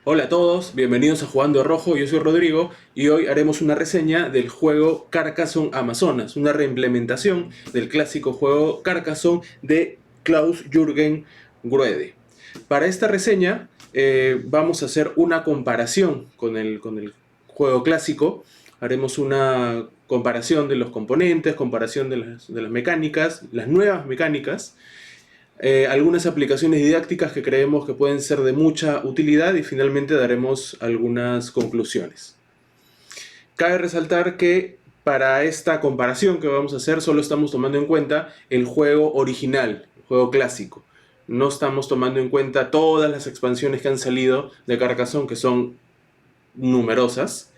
Hola a todos, bienvenidos a Jugando de Rojo, yo soy Rodrigo y hoy haremos una reseña del juego Carcassonne Amazonas, una reimplementación del clásico juego Carcassonne de Klaus-Jürgen Gruede. Para esta reseña vamos a hacer una comparación con el juego clásico, haremos una comparación de los componentes, comparación de las mecánicas, las nuevas mecánicas, algunas aplicaciones didácticas que creemos que pueden ser de mucha utilidad y finalmente daremos algunas conclusiones. Cabe resaltar que para esta comparación que vamos a hacer solo estamos tomando en cuenta el juego original, el juego clásico. No estamos tomando en cuenta todas las expansiones que han salido de Carcassonne, que son numerosas.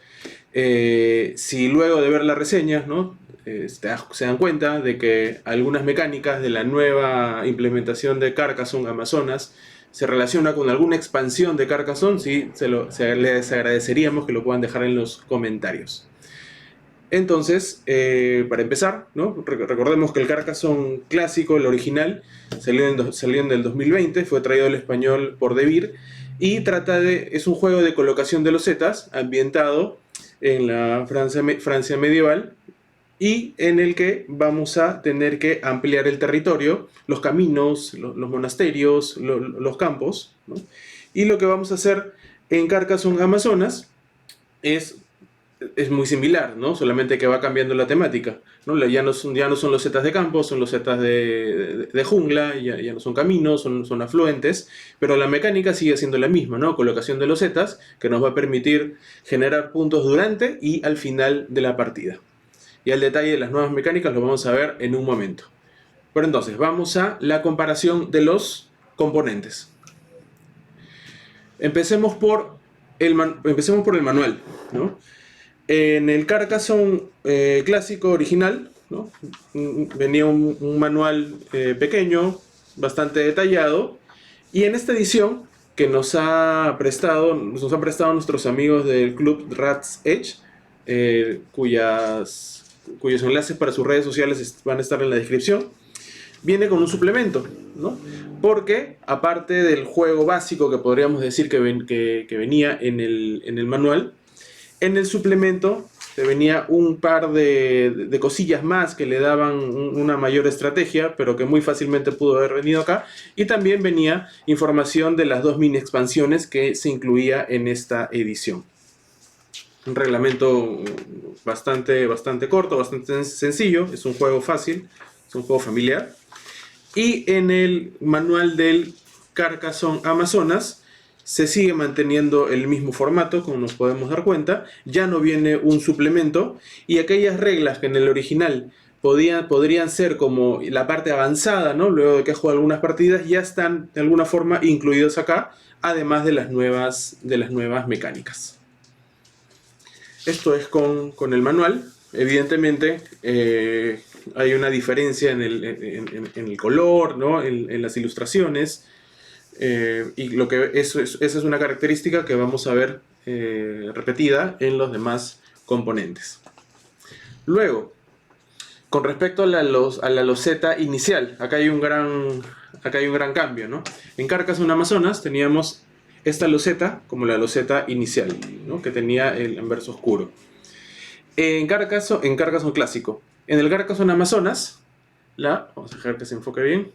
Si luego de ver la reseña, ¿no? Se dan cuenta de que algunas mecánicas de la nueva implementación de Carcassonne Amazonas se relaciona con alguna expansión de Carcassonne, sí, les agradeceríamos que lo puedan dejar en los comentarios. Entonces, para empezar, ¿no? Recordemos que el Carcassonne clásico, el original, salió en el 2020, fue traído al español por Devir y es un juego de colocación de losetas ambientado en la Francia medieval y en el que vamos a tener que ampliar el territorio, los caminos, los monasterios, los campos, ¿no? Y lo que vamos a hacer en Carcassonne Amazonas es muy similar, ¿no? Solamente que va cambiando la temática, ¿no? Ya no son los zetas de campo, son los zetas de jungla, ya no son caminos, son afluentes, pero la mecánica sigue siendo la misma, ¿no? Colocación de los zetas, que nos va a permitir generar puntos durante y al final de la partida. Y el detalle de las nuevas mecánicas lo vamos a ver en un momento. Pero entonces, vamos a la comparación de los componentes. Empecemos por el manual, ¿no? En el Carcassonne clásico original, ¿no? Venía un manual pequeño, bastante detallado, y en esta edición que nos han prestado nuestros amigos del club Rats Edge, cuyos enlaces para sus redes sociales van a estar en la descripción, viene con un suplemento, ¿no? Porque aparte del juego básico que podríamos decir que venía en el manual, en el suplemento te venía un par de cosillas más que le daban una mayor estrategia, pero que muy fácilmente pudo haber venido acá. Y también venía información de las dos mini expansiones que se incluía en esta edición. Un reglamento bastante corto, bastante sencillo, es un juego fácil, es un juego familiar. Y en el manual del Carcassonne Amazonas se sigue manteniendo el mismo formato, como nos podemos dar cuenta. Ya no viene un suplemento y aquellas reglas que en el original podrían ser como la parte avanzada, ¿no? Luego de que he jugado algunas partidas, ya están de alguna forma incluidos acá, además de las nuevas mecánicas. Esto es con el manual. Evidentemente hay una diferencia en el color, ¿no? en las ilustraciones. Y esa es una característica que vamos a ver repetida en los demás componentes. Luego, con respecto a la loseta inicial, acá hay un gran cambio, ¿no? En Carcassonne Amazonas teníamos esta loseta como la loseta inicial, ¿no? Que tenía el anverso oscuro. En Carcassonne clásico. En el Carcassonne Amazonas, vamos a dejar que se enfoque bien.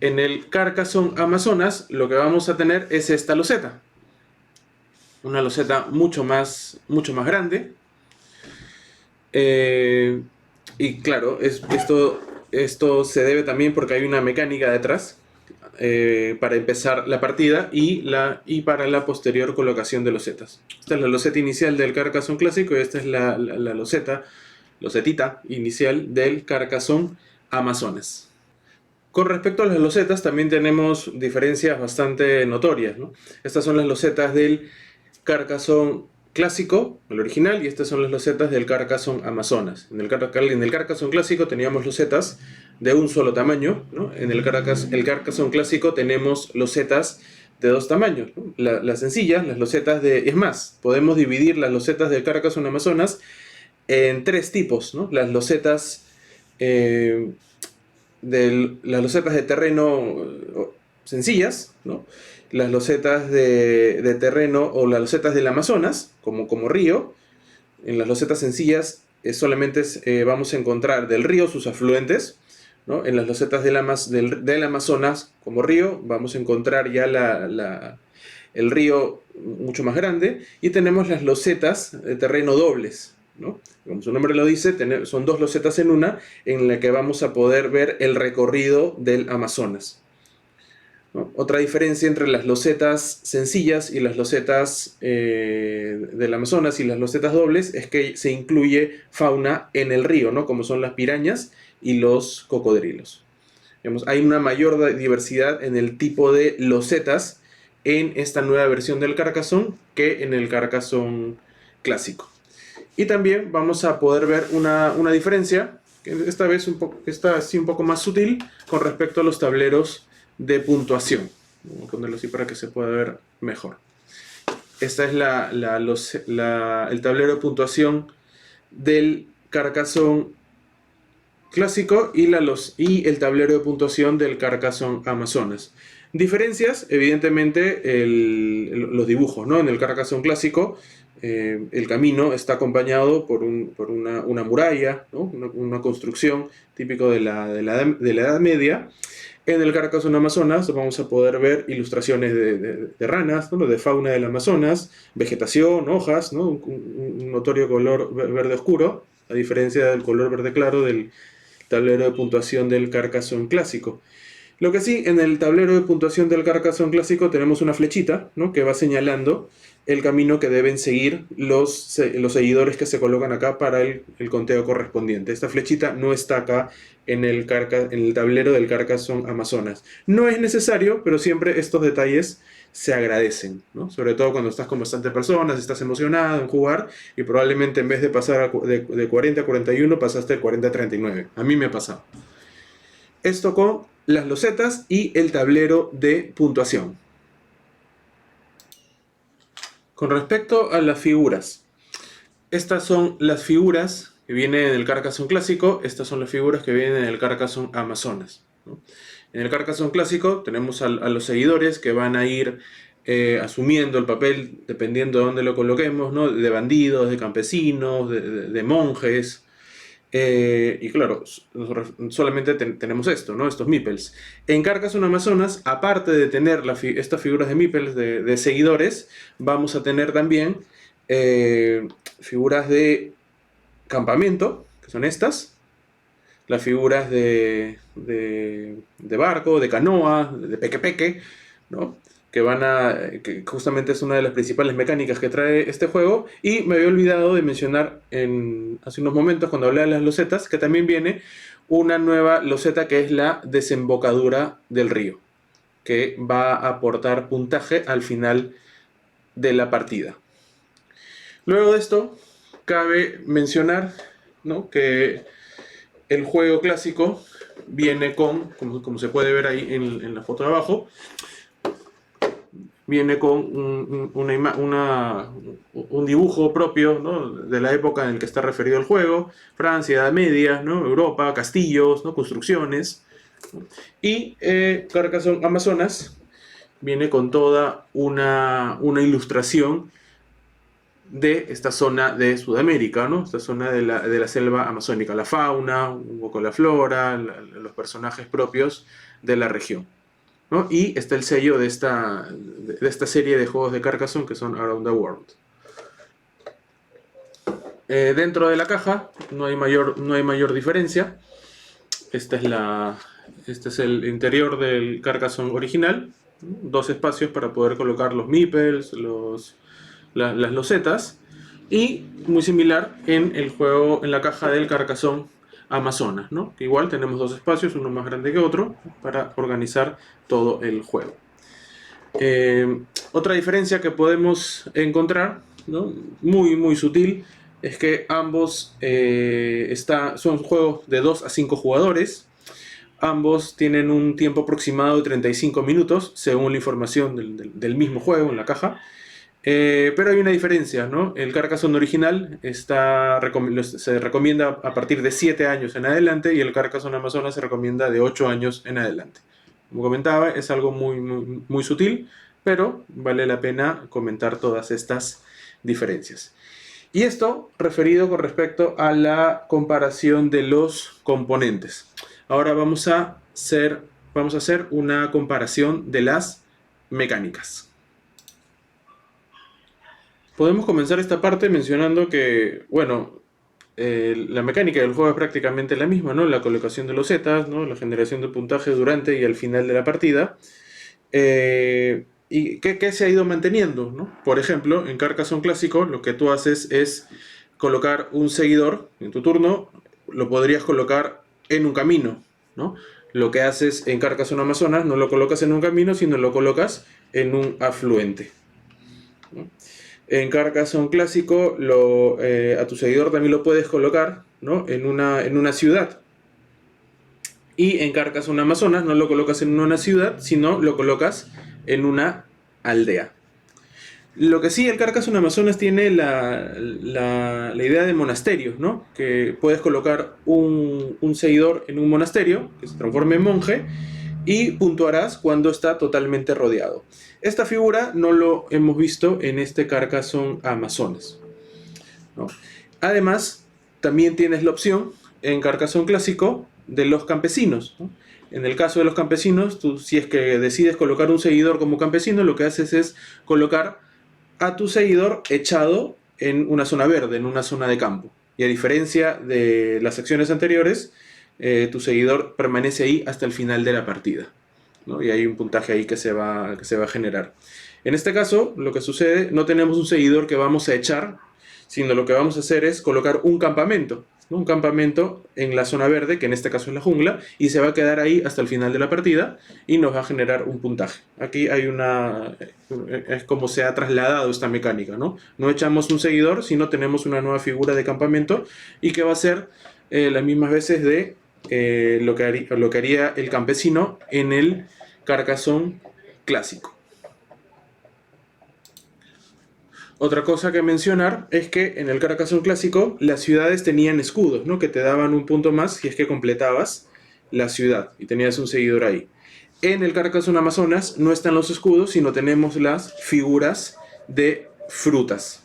En el Carcassonne Amazonas lo que vamos a tener es esta loseta. Una loseta mucho más grande. Y claro, esto se debe también porque hay una mecánica detrás para empezar la partida y para la posterior colocación de losetas. Esta es la loseta inicial del Carcassonne clásico y esta es la losetita inicial del Carcassonne Amazonas. Con respecto a las losetas también tenemos diferencias bastante notorias, ¿no? Estas son las losetas del Carcassonne clásico, el original, y estas son las losetas del Carcassonne Amazonas. En el Carcassonne clásico teníamos losetas de un solo tamaño, ¿no? En el Carcassonne clásico tenemos losetas de dos tamaños, ¿no? Las sencillas, las losetas es más, podemos dividir las losetas del Carcassonne Amazonas en tres tipos, ¿no? Las losetas de terreno sencillas, ¿no? las losetas de terreno o las losetas del Amazonas, como río. En las losetas sencillas solamente vamos a encontrar del río sus afluentes, ¿no? En las losetas del Amazonas como río vamos a encontrar ya el río mucho más grande, y tenemos las losetas de terreno dobles, ¿no? Como su nombre lo dice, son dos losetas en una, en la que vamos a poder ver el recorrido del Amazonas, ¿no? Otra diferencia entre las losetas sencillas y las losetas del Amazonas y las losetas dobles es que se incluye fauna en el río, ¿no? Como son las pirañas y los cocodrilos. Hay una mayor diversidad en el tipo de losetas en esta nueva versión del Carcassonne que en el Carcassonne clásico. Y también vamos a poder ver una diferencia, que esta vez está así un poco más sutil, con respecto a los tableros de puntuación. Voy a ponerlo así para que se pueda ver mejor. Esta es el tablero de puntuación del Carcassonne clásico y el tablero de puntuación del Carcassonne Amazonas. Diferencias, evidentemente, los dibujos, ¿no? En el Carcassonne clásico, el camino está acompañado por una muralla, ¿no? Una construcción típico de la Edad Media. En el Carcassonne Amazonas vamos a poder ver ilustraciones de ranas, ¿no? De fauna del Amazonas, vegetación, hojas, ¿no? Un notorio color verde oscuro, a diferencia del color verde claro del tablero de puntuación del Carcassonne clásico. Lo que sí, en el tablero de puntuación del Carcassonne clásico tenemos una flechita, ¿no? Que va señalando el camino que deben seguir los seguidores que se colocan acá para el conteo correspondiente. Esta flechita no está acá en el tablero del Carcassonne Amazonas. No es necesario, pero siempre estos detalles se agradecen, ¿no? Sobre todo cuando estás con bastantes personas, estás emocionado en jugar y probablemente en vez de pasar de 40 a 41 pasaste de 40 a 39. A mí me ha pasado. Esto con las losetas y el tablero de puntuación. Con respecto a las figuras, estas son las figuras que vienen en el Carcassonne clásico, estas son las figuras que vienen en el Carcassonne Amazonas, ¿no? En el Carcassonne clásico tenemos a los seguidores que van a ir asumiendo el papel, dependiendo de dónde lo coloquemos, ¿no? De bandidos, de campesinos, de monjes. Y claro, solamente tenemos esto, ¿no? Estos meeples. En Carcassonne Amazonas, aparte de tener estas figuras de meeples de seguidores, vamos a tener también figuras de campamento, que son estas, las figuras de barco, de canoa, de peque-peque, ¿no? Que justamente es una de las principales mecánicas que trae este juego. Y me había olvidado de mencionar hace unos momentos, cuando hablé de las losetas, que también viene una nueva loseta que es la desembocadura del río, que va a aportar puntaje al final de la partida. Luego de esto, cabe mencionar, ¿no? Que el juego clásico viene con, como se puede ver ahí en la foto de abajo, viene con un dibujo propio, ¿no? De la época en la que está referido el juego: Francia, Edad Media, ¿no? Europa, castillos, ¿no? Construcciones. Y Carcassonne Amazonas viene con toda una ilustración de esta zona de Sudamérica, ¿no? Esta zona de la selva amazónica, la fauna, un poco la flora, los personajes propios de la región, ¿no? Y está el sello de esta serie de juegos de Carcassonne, que son Around the World. Dentro de la caja no hay mayor diferencia. Este es el interior del Carcassonne original, ¿no? Dos espacios para poder colocar los meeples, las losetas, y muy similar en el juego, en la caja del Carcassonne Amazonas, ¿no? Que igual tenemos dos espacios, uno más grande que otro, para organizar todo el juego. Otra diferencia que podemos encontrar, ¿no? Muy sutil, es que ambos son juegos de 2 a 5 jugadores. Ambos tienen un tiempo aproximado de 35 minutos, según la información del mismo juego en la caja. Pero hay una diferencia, ¿no? El Carcassonne original se recomienda a partir de 7 años en adelante, y el Carcassonne Amazonas se recomienda de 8 años en adelante. Como comentaba, es algo muy sutil, pero vale la pena comentar todas estas diferencias. Y esto referido con respecto a la comparación de los componentes. Ahora vamos a hacer una comparación de las mecánicas. Podemos comenzar esta parte mencionando que, bueno, la mecánica del juego es prácticamente la misma, ¿no? La colocación de los zetas, ¿no? La generación de puntaje durante y al final de la partida. ¿Y qué se ha ido manteniendo, ¿no? Por ejemplo, en Carcassonne clásico lo que tú haces es colocar un seguidor en tu turno, lo podrías colocar en un camino, ¿no? Lo que haces en Carcassonne Amazonas no lo colocas en un camino, sino lo colocas en un afluente, ¿no? En Carcassonne clásico a tu seguidor también lo puedes colocar, ¿no? en una ciudad. Y en Carcassonne Amazonas no lo colocas en una ciudad, sino lo colocas en una aldea. Lo que sí, el Carcassonne Amazonas tiene la idea de monasterios, ¿no? Que puedes colocar un seguidor en un monasterio, que se transforme en monje, y puntuarás cuando está totalmente rodeado. Esta figura no lo hemos visto en este Carcassonne Amazonas, ¿no? Además, también tienes la opción en Carcassonne clásico de los campesinos, ¿no? En el caso de los campesinos, tú, si es que decides colocar un seguidor como campesino, lo que haces es colocar a tu seguidor echado en una zona verde, en una zona de campo. Y a diferencia de las secciones anteriores, tu seguidor permanece ahí hasta el final de la partida, ¿no? Y hay un puntaje ahí que se va a generar. En este caso, lo que sucede, no tenemos un seguidor que vamos a echar, sino lo que vamos a hacer es colocar un campamento, ¿no? Un campamento en la zona verde, que en este caso es la jungla, y se va a quedar ahí hasta el final de la partida y nos va a generar un puntaje. Aquí es como se ha trasladado esta mecánica, ¿no? No echamos un seguidor, sino tenemos una nueva figura de campamento y que va a ser las mismas veces de lo que haría el campesino en el Carcassonne clásico. Otra cosa que mencionar es que en el Carcassonne clásico las ciudades tenían escudos, ¿no? Que te daban un punto más si es que completabas la ciudad y tenías un seguidor ahí. En el Carcassonne Amazonas no están los escudos, sino tenemos las figuras de frutas.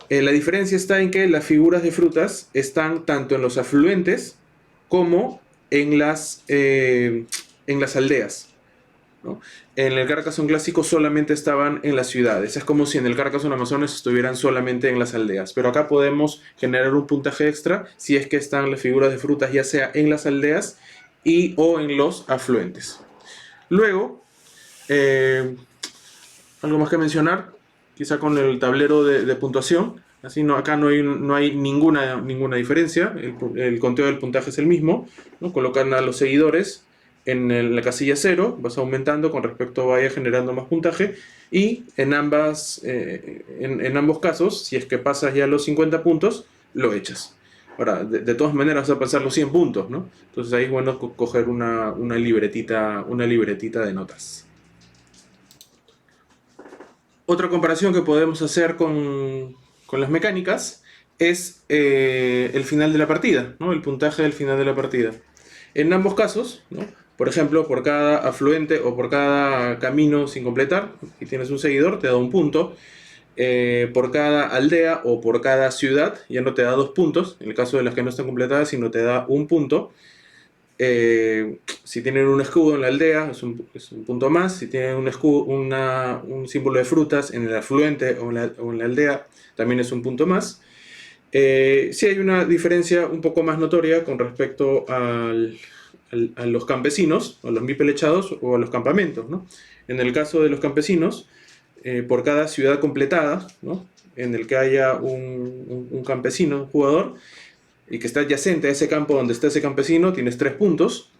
La diferencia está en que las figuras de frutas están tanto en los afluentes como en las aldeas, ¿no? En el Carcassonne clásico solamente estaban en las ciudades. Es como si en el Carcassonne Amazonas estuvieran solamente en las aldeas. Pero acá podemos generar un puntaje extra si es que están las figuras de frutas ya sea en las aldeas o en los afluentes. Luego, algo más que mencionar, quizá con el tablero de puntuación. Así acá no hay ninguna diferencia. El conteo del puntaje es el mismo, ¿no? Colocan a los seguidores en la casilla 0, vas aumentando con respecto vaya generando más puntaje, y en ambos casos, si es que pasas ya los 50 puntos, lo echas. Ahora, de todas maneras vas a pasar los 100 puntos, ¿no? Entonces ahí es bueno coger una libretita de notas. Otra comparación que podemos hacer con las mecánicas es el final de la partida, ¿no? El puntaje del final de la partida. En ambos casos, ¿no? Por ejemplo, por cada afluente o por cada camino sin completar, y tienes un seguidor, te da un punto. Por cada aldea o por cada ciudad, ya no te da 2 puntos, en el caso de las que no están completadas, sino te da un punto. Si tienen un escudo en la aldea, es un punto más. Si tienen un escudo, un símbolo de frutas en el afluente o en la aldea, también es un punto más. Sí hay una diferencia un poco más notoria con respecto a los campesinos, a los mipelechados o a los campamentos, ¿no? En el caso de los campesinos, por cada ciudad completada, ¿no? En el que haya un campesino, un jugador, y que está adyacente a ese campo donde está ese campesino, tienes 3 puntos.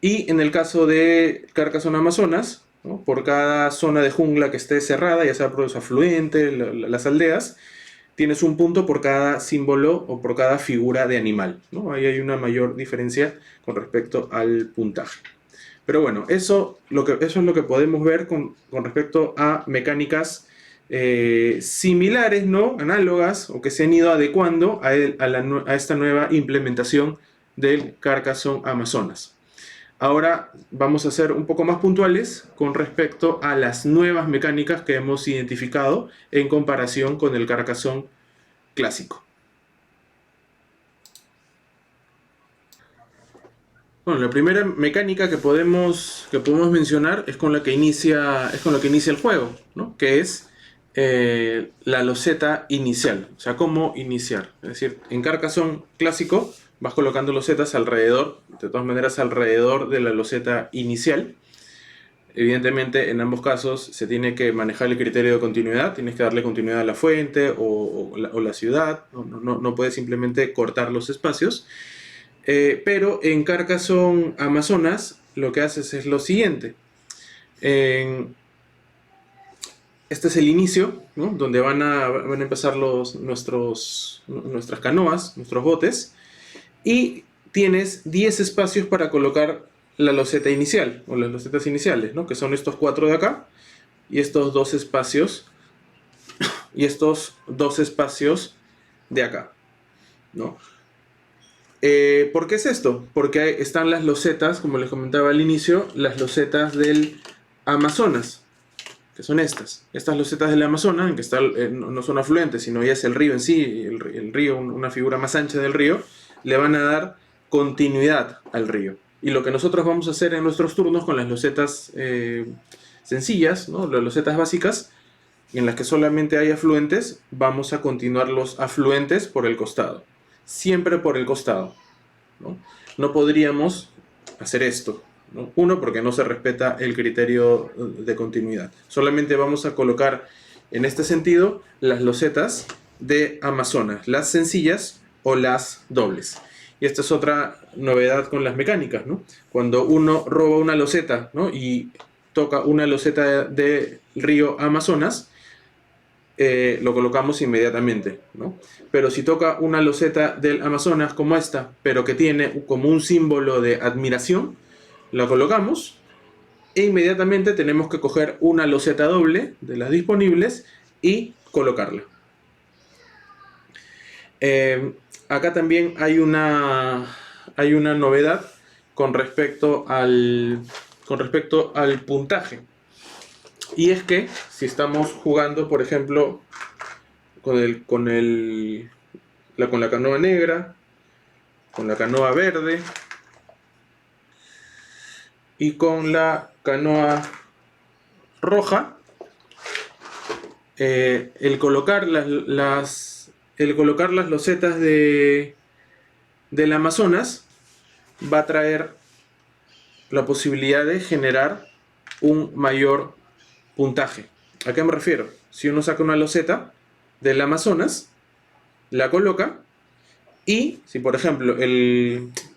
Y en el caso de Carcassonne Amazonas, ¿no? Por cada zona de jungla que esté cerrada, ya sea por los afluentes, las aldeas, tienes un punto por cada símbolo o por cada figura de animal, ¿no? Ahí hay una mayor diferencia con respecto al puntaje. Pero bueno, eso es lo que podemos ver con respecto a mecánicas similares, ¿no? Análogas, o que se han ido adecuando a esta nueva implementación del Carcassonne Amazonas. Ahora vamos a ser un poco más puntuales con respecto a las nuevas mecánicas que hemos identificado en comparación con el Carcassonne clásico. Bueno, la primera mecánica que podemos mencionar es con la que inicia el juego, ¿no? Que es la loseta inicial. O sea, cómo iniciar. Es decir, en Carcassonne clásico vas colocando losetas alrededor, de todas maneras alrededor de la loseta inicial. Evidentemente, en ambos casos se tiene que manejar el criterio de continuidad. Tienes que darle continuidad a la fuente o la ciudad. No puedes simplemente cortar los espacios. Pero en Carcassonne Amazonas lo que haces es lo siguiente. Este es el inicio, ¿no? Donde van a empezar nuestras canoas, nuestros botes. Y tienes 10 espacios para colocar la loseta inicial, o las losetas iniciales, ¿no? Que son estos 4 de acá, y estos 2 espacios, de acá, ¿no? ¿Por qué es esto? Porque están las losetas, como les comentaba al inicio, las losetas del Amazonas, que son estas losetas del Amazonas, en que no son afluentes, sino ya es el río en sí, el río, una figura más ancha del río, le van a dar continuidad al río. Y lo que nosotros vamos a hacer en nuestros turnos con las losetas sencillas, ¿no? Las losetas básicas, en las que solamente hay afluentes, vamos a continuar los afluentes por el costado. Siempre por el costado, ¿no? No podríamos hacer esto, ¿no? Uno, porque no se respeta el criterio de continuidad. Solamente vamos a colocar en este sentido las losetas de Amazonas, las sencillas o las dobles. Y esta es otra novedad con las mecánicas, ¿no? Cuando uno roba una loseta, ¿no? Y toca una loseta del río Amazonas, lo colocamos inmediatamente, ¿no? Pero si toca una loseta del Amazonas como esta, pero que tiene como un símbolo de admiración, la colocamos e inmediatamente tenemos que coger una loseta doble de las disponibles y colocarla. Acá también hay una novedad con respecto al puntaje. Y es que si estamos jugando, por ejemplo, con la canoa negra, con la canoa verde y con la canoa roja, el colocar las losetas del Amazonas va a traer la posibilidad de generar un mayor puntaje. ¿A qué me refiero? Si uno saca una loseta del Amazonas, la coloca, y si por ejemplo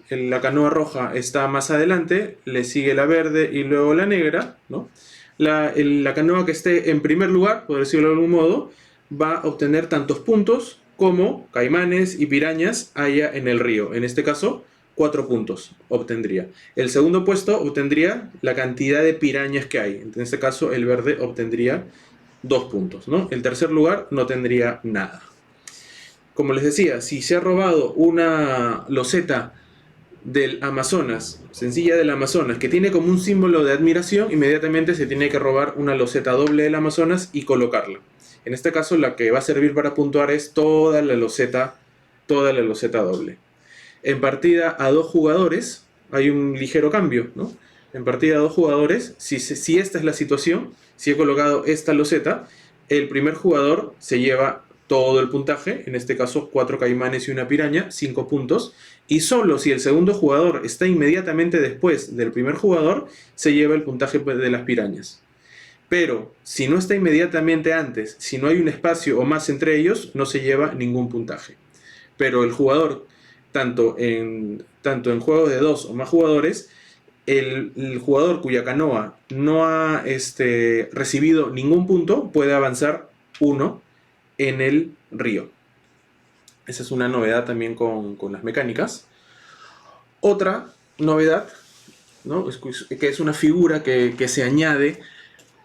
la canoa roja está más adelante, le sigue la verde y luego la negra, ¿no? La canoa que esté en primer lugar, por decirlo de algún modo, va a obtener tantos puntos como caimanes y pirañas haya en el río. En este caso, 4 puntos obtendría. El segundo puesto obtendría la cantidad de pirañas que hay. En este caso, el verde obtendría 2 puntos, ¿no? El tercer lugar no tendría nada. Como les decía, si se ha robado una loseta del Amazonas, sencilla del Amazonas, que tiene como un símbolo de admiración, inmediatamente se tiene que robar una loseta doble del Amazonas y colocarla. En este caso, la que va a servir para puntuar es toda la loseta doble. En partida a 2 jugadores hay un ligero cambio, ¿no? En partida a 2 jugadores, si esta es la situación, si he colocado esta loseta, el primer jugador se lleva todo el puntaje, en este caso 4 caimanes y una piraña, 5 puntos, y solo si el segundo jugador está inmediatamente después del primer jugador, se lleva el puntaje de las pirañas. Pero si no está inmediatamente antes, si no hay un espacio o más entre ellos, no se lleva ningún puntaje. Pero el jugador, tanto en juegos de 2 o más jugadores, el jugador cuya canoa no ha recibido ningún punto puede avanzar 1 en el río. Esa es una novedad también con las mecánicas. Otra novedad, ¿no? Que es una figura que se añade.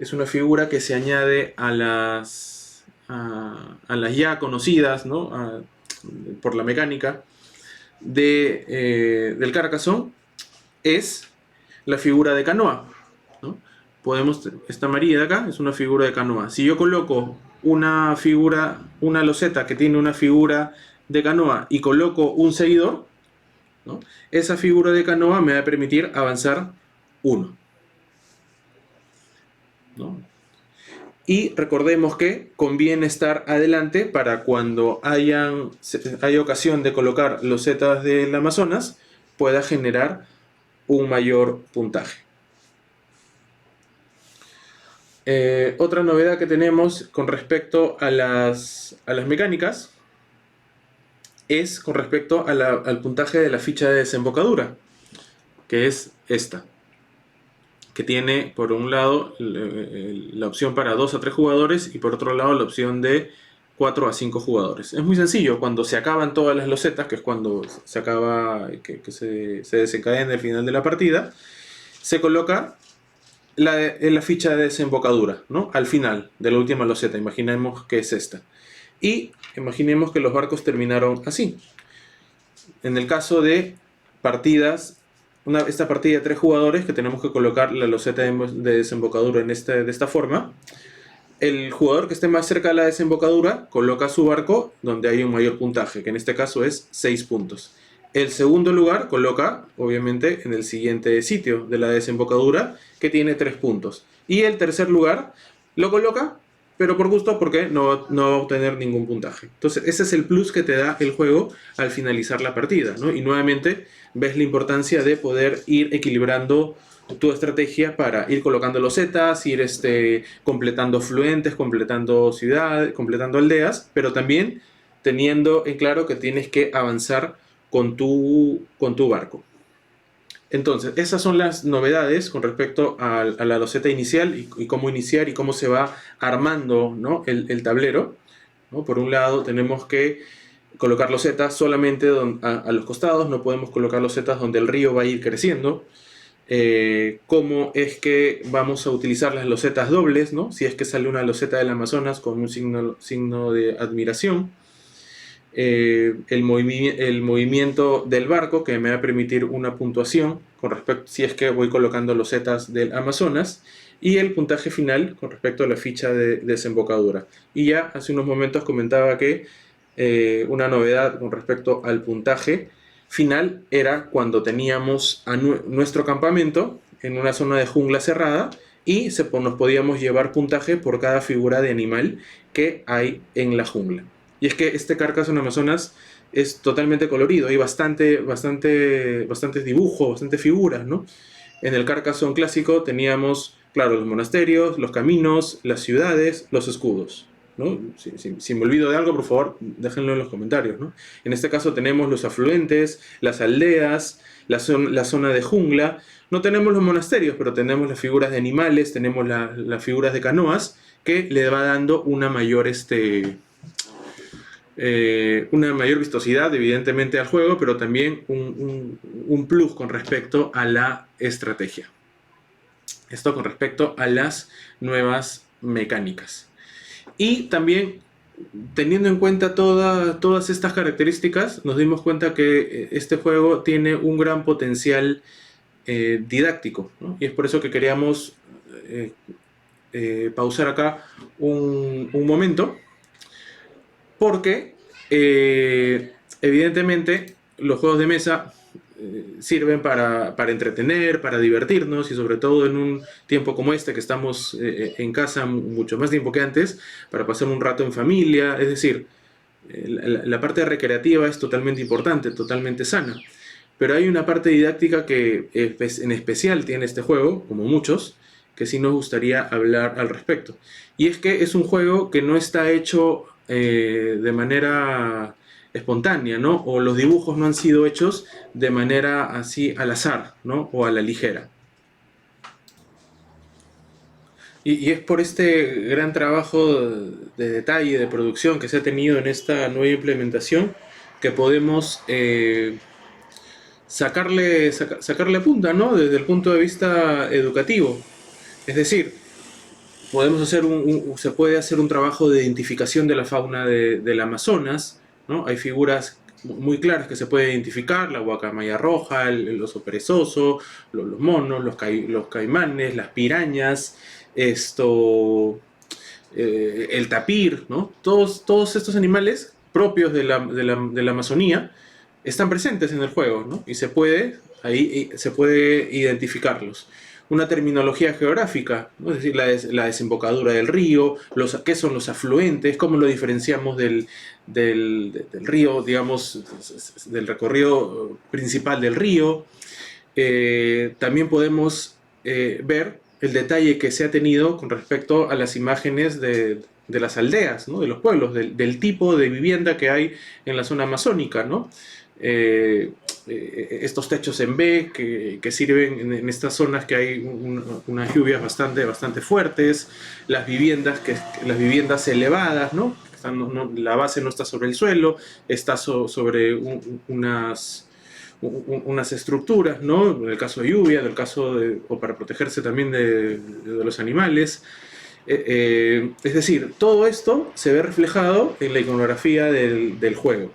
Es una figura que se añade a las ya conocidas, ¿no? Por la mecánica del Carcassonne. Es la figura de canoa, ¿no? Esta amarilla de acá es una figura de canoa. Si yo coloco una figura, una loseta que tiene una figura de canoa y coloco un seguidor, ¿no? Esa figura de canoa me va a permitir avanzar 1, ¿no? Y recordemos que conviene estar adelante para cuando haya ocasión de colocar losetas del Amazonas, pueda generar un mayor puntaje. Otra novedad que tenemos con respecto a las mecánicas es con respecto a al puntaje de la ficha de desembocadura, que es esta, que tiene por un lado la opción para 2 a 3 jugadores y por otro lado la opción de 4 a 5 jugadores. Es muy sencillo, cuando se acaban todas las losetas, que es cuando se acaba, que se desencadena el final de la partida, se coloca la ficha de desembocadura, ¿no? Al final de la última loseta. Imaginemos que es esta. Y imaginemos que los barcos terminaron así. En el caso de partidas, esta partida de 3 jugadores, que tenemos que colocar la loseta de desembocadura de esta forma, el jugador que esté más cerca de la desembocadura coloca su barco donde hay un mayor puntaje, que en este caso es 6 puntos. El segundo lugar coloca, obviamente, en el siguiente sitio de la desembocadura, que tiene 3 puntos. Y el tercer lugar lo coloca, pero por gusto, porque no va a obtener ningún puntaje. Entonces, ese es el plus que te da el juego al finalizar la partida, ¿no? Y nuevamente, ves la importancia de poder ir equilibrando tu estrategia para ir colocando losetas, ir completando fluentes, completando ciudades, completando aldeas, pero también teniendo en claro que tienes que avanzar con tu barco. Entonces, esas son las novedades con respecto a la loseta inicial y cómo iniciar y cómo se va armando, ¿no? el tablero, ¿no? Por un lado tenemos que colocar losetas solamente a los costados, no podemos colocar losetas donde el río va a ir creciendo. Cómo es que vamos a utilizar las losetas dobles, ¿no? Si es que sale una loseta del Amazonas con un signo de admiración. El movimiento del barco, que me va a permitir una puntuación con respecto, si es que voy colocando losetas del Amazonas, y el puntaje final con respecto a la ficha de desembocadura. Y ya hace unos momentos comentaba que una novedad con respecto al puntaje final era cuando teníamos a nuestro campamento en una zona de jungla cerrada y nos podíamos llevar puntaje por cada figura de animal que hay en la jungla. Y es que este Carcassonne Amazonas es totalmente colorido, hay bastantes dibujos, bastantes figuras, ¿no? En el Carcassonne clásico teníamos, claro, los monasterios, los caminos, las ciudades, los escudos, ¿no? Si me olvido de algo, por favor, déjenlo en los comentarios, ¿no? En este caso tenemos los afluentes, las aldeas, la zona de jungla. No tenemos los monasterios, pero tenemos las figuras de animales, tenemos las figuras de canoas, que le va dando una mayor vistosidad, evidentemente, al juego, pero también un plus con respecto a la estrategia. Esto con respecto a las nuevas mecánicas. Y también, teniendo en cuenta todas estas características, nos dimos cuenta que este juego tiene un gran potencial didáctico, ¿no? Y es por eso que queríamos pausar acá un momento, porque evidentemente los juegos de mesa sirven para entretener, para divertirnos, y sobre todo en un tiempo como este que estamos en casa mucho más tiempo que antes, para pasar un rato en familia. Es decir, la parte recreativa es totalmente importante, totalmente sana, pero hay una parte didáctica que en especial tiene este juego, como muchos, que sí nos gustaría hablar al respecto. Y es que es un juego que no está hecho de manera espontánea, ¿no? O los dibujos no han sido hechos de manera así al azar, ¿no? O a la ligera. Y es por este gran trabajo de detalle, de producción que se ha tenido en esta nueva implementación, que podemos sacarle punta, ¿no? Desde el punto de vista educativo. Es decir, se puede hacer un trabajo de identificación de la fauna del Amazonas, ¿no? Hay figuras muy claras que se puede identificar: la guacamaya roja, el oso perezoso, los monos, los caimanes, las pirañas, el tapir, ¿no? Todos estos animales propios de la Amazonía están presentes en el juego, ¿no? Y se puede identificarlos. Una terminología geográfica, ¿no? Es decir, la desembocadura del río, qué son los afluentes, cómo lo diferenciamos del río, digamos, del recorrido principal del río. También podemos ver el detalle que se ha tenido con respecto a las imágenes de las aldeas, ¿no? De los pueblos, del tipo de vivienda que hay en la zona amazónica, ¿no? Estos techos en B que sirven en estas zonas que hay unas lluvias bastante fuertes, las viviendas elevadas, ¿no? La base no está sobre el suelo, está sobre unas estructuras, ¿no? En el caso de lluvia, o para protegerse también de los animales. Es decir, todo esto se ve reflejado en la iconografía del juego,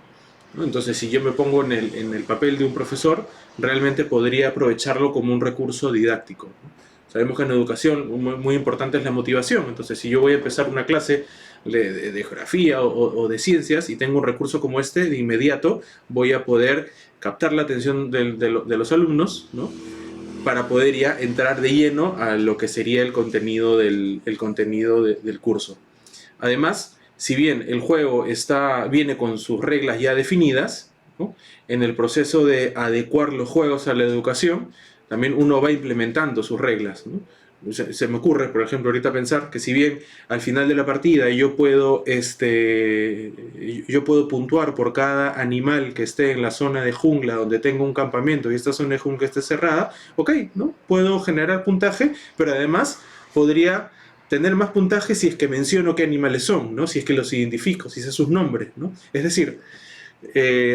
¿no? Entonces, si yo me pongo en el papel de un profesor, realmente podría aprovecharlo como un recurso didáctico, ¿no? Sabemos que en educación muy importante es la motivación. Entonces, si yo voy a empezar una clase de geografía o de ciencias y tengo un recurso como este, de inmediato voy a poder captar la atención de los alumnos, ¿no? Para poder ya entrar de lleno a lo que sería el contenido del curso. Además, si bien el juego viene con sus reglas ya definidas, ¿no? En el proceso de adecuar los juegos a la educación, también uno va implementando sus reglas, ¿no? Se me ocurre, por ejemplo, ahorita pensar que si bien al final de la partida yo puedo puntuar por cada animal que esté en la zona de jungla donde tengo un campamento y esta zona de jungla esté cerrada, ok, ¿no? Puedo generar puntaje, pero además podría tener más puntaje si es que menciono qué animales son, ¿no? Si es que los identifico, si sé sus nombres, ¿no? Es decir,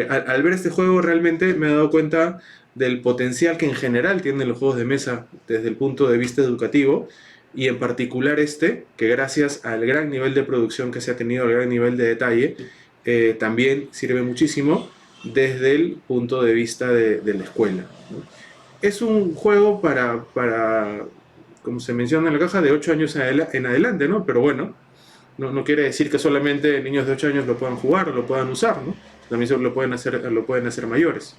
al ver este juego realmente me he dado cuenta del potencial que en general tienen los juegos de mesa desde el punto de vista educativo, y en particular que gracias al gran nivel de producción que se ha tenido, al gran nivel de detalle, también sirve muchísimo desde el punto de vista de la escuela, ¿no? Es un juego para, como se menciona en la caja, de 8 años en adelante, ¿no? Pero bueno, no quiere decir que solamente niños de 8 años lo puedan jugar o lo puedan usar, ¿no? También lo pueden hacer mayores.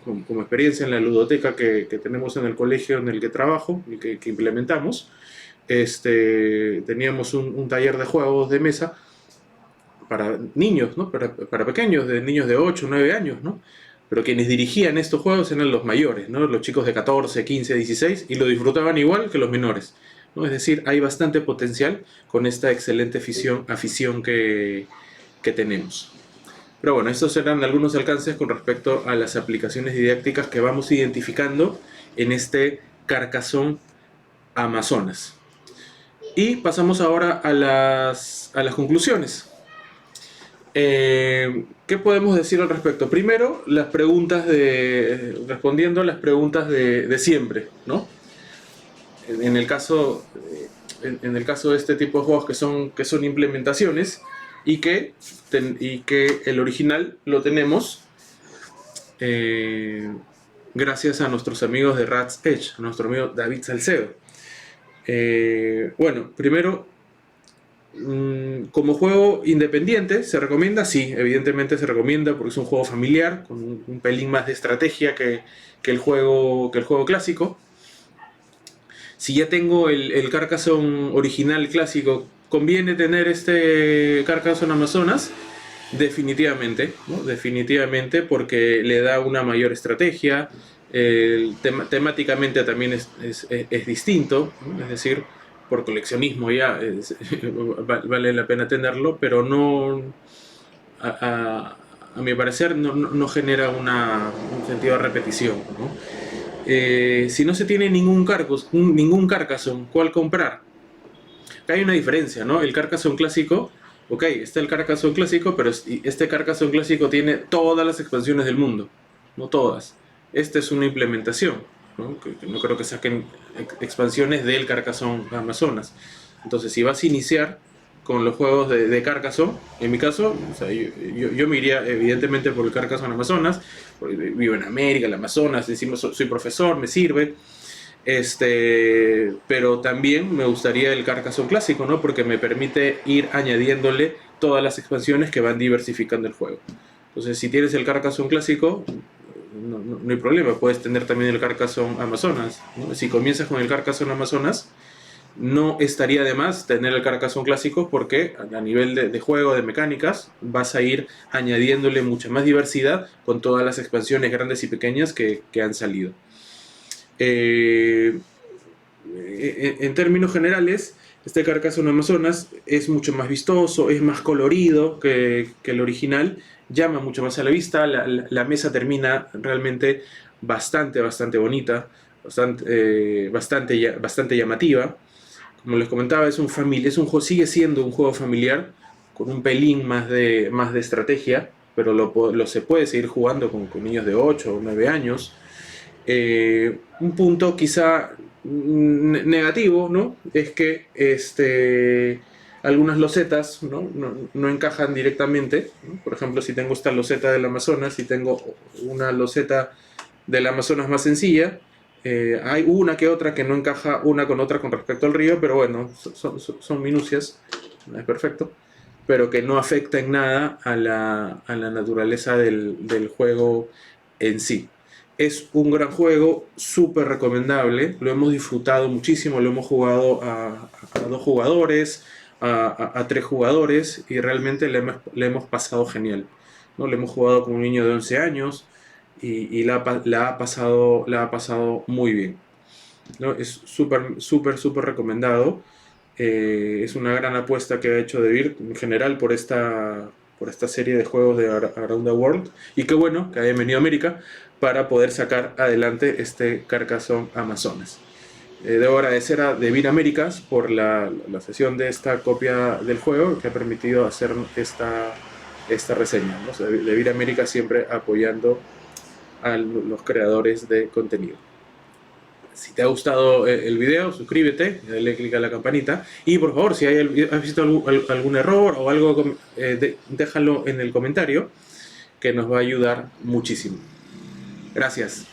Como experiencia en la ludoteca que tenemos en el colegio en el que trabajo y que implementamos, teníamos un taller de juegos de mesa para niños, ¿no? Para pequeños, de niños de 8 o 9 años, ¿no? Pero quienes dirigían estos juegos eran los mayores, ¿no? Los chicos de 14, 15, 16, y lo disfrutaban igual que los menores, ¿no? Es decir, hay bastante potencial con esta excelente afición que tenemos. Pero bueno, estos eran algunos alcances con respecto a las aplicaciones didácticas que vamos identificando en este Carcassonne Amazonas. Y pasamos ahora a las conclusiones. ¿Qué podemos decir al respecto? Primero, respondiendo a las preguntas de siempre, ¿no? En el caso de este tipo de juegos que son implementaciones, y que el original lo tenemos gracias a nuestros amigos de Rat's Edge, a nuestro amigo David Salcedo. Bueno, primero, como juego independiente, ¿se recomienda? Sí, evidentemente se recomienda, porque es un juego familiar, con un pelín más de estrategia que el juego clásico. Si ya tengo el Carcassonne original clásico, ¿conviene tener este Carcassonne Amazonas? Definitivamente, ¿no? Definitivamente, porque le da una mayor estrategia. Temáticamente también es distinto, ¿no? Es decir, por coleccionismo ya vale la pena tenerlo, pero no, a mi parecer no genera un sentido de repetición, ¿no? Si no se tiene ningún Carcassonne, ¿cuál comprar? Acá hay una diferencia, ¿no? El Carcassonne clásico, ok, está el Carcassonne clásico, pero este Carcassonne clásico tiene todas las expansiones del mundo, no todas. Esta es una implementación, ¿no? Que no creo que saquen expansiones del Carcassonne Amazonas. Entonces, si vas a iniciar con los juegos de Carcassonne. En mi caso, o sea, yo me iría evidentemente por el Carcassonne Amazonas, porque vivo en América, el Amazonas, decimos, soy profesor, me sirve. Pero también me gustaría el Carcassonne clásico, ¿no? Porque me permite ir añadiéndole todas las expansiones que van diversificando el juego. Entonces, si tienes el Carcassonne clásico, no hay problema, puedes tener también el Carcassonne Amazonas, ¿no? Si comienzas con el Carcassonne Amazonas, no estaría de más tener el Carcassonne clásico, porque a nivel de juego, de mecánicas, vas a ir añadiéndole mucha más diversidad con todas las expansiones grandes y pequeñas que han salido. En términos generales, este Carcassonne Amazonas es mucho más vistoso, es más colorido que el original, llama mucho más a la vista, la mesa termina realmente bastante bonita, bastante llamativa. Como les comentaba, sigue siendo un juego familiar con un pelín más de estrategia, pero se puede seguir jugando con niños de 8 o 9 años. Un punto quizá negativo, ¿no? Es que algunas losetas, ¿no? No encajan directamente, ¿no? Por ejemplo, si tengo esta loseta del Amazonas y tengo una loseta del Amazonas más sencilla, hay una que otra que no encaja una con otra con respecto al río, pero bueno, son minucias, no es perfecto, pero que no afecta en nada a la naturaleza del juego en sí. Es un gran juego, súper recomendable, lo hemos disfrutado muchísimo, lo hemos jugado a 2 jugadores, a 3 jugadores, y realmente le hemos pasado genial, ¿no? Lo hemos jugado con un niño de 11 años y la ha pasado muy bien, ¿no? Es súper recomendado. Es una gran apuesta que ha hecho DeVir en general por esta serie de juegos de Around the World, y qué bueno que hayan venido a América para poder sacar adelante este Carcassonne Amazonas. Debo agradecer a DeVir Américas por la cesión de esta copia del juego que ha permitido hacer esta reseña, ¿no? O sea, DeVir Américas siempre apoyando a los creadores de contenido. Si te ha gustado el video, suscríbete, dale click a la campanita, y por favor, si has visto algún error o algo, déjalo en el comentario, que nos va a ayudar muchísimo. Gracias.